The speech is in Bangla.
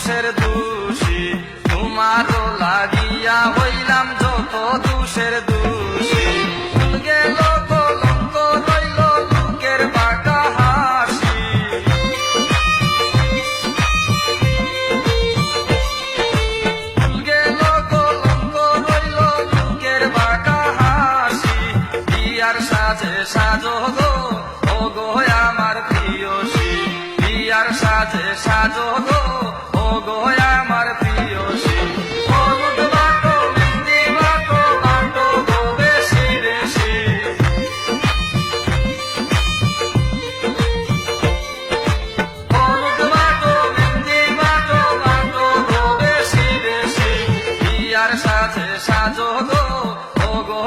দোষের দোষী, তোমারও লাগিয়া হইলাম যত দোষের দোষী। ভুল গেল কলঙ্ক রইল লোকের বাঁকা হাসি, ভুল গেল কলঙ্ক রইল লোকের বাঁকা হাসি। বিয়ার সাজে সাজো গো ও গো আমার প্রিয়সী, বিয়ার সাজে সাজো গো ও গো আমার প্রিয়সী। হলুদ বাটো মেহেন্দি বাটো বাটো গো বেশি বেশি, হলুদ বাটো মেহেন্দি বাটো বাটো গো বেশি বেশি। বিয়ার সাজে সাজো গো ও গো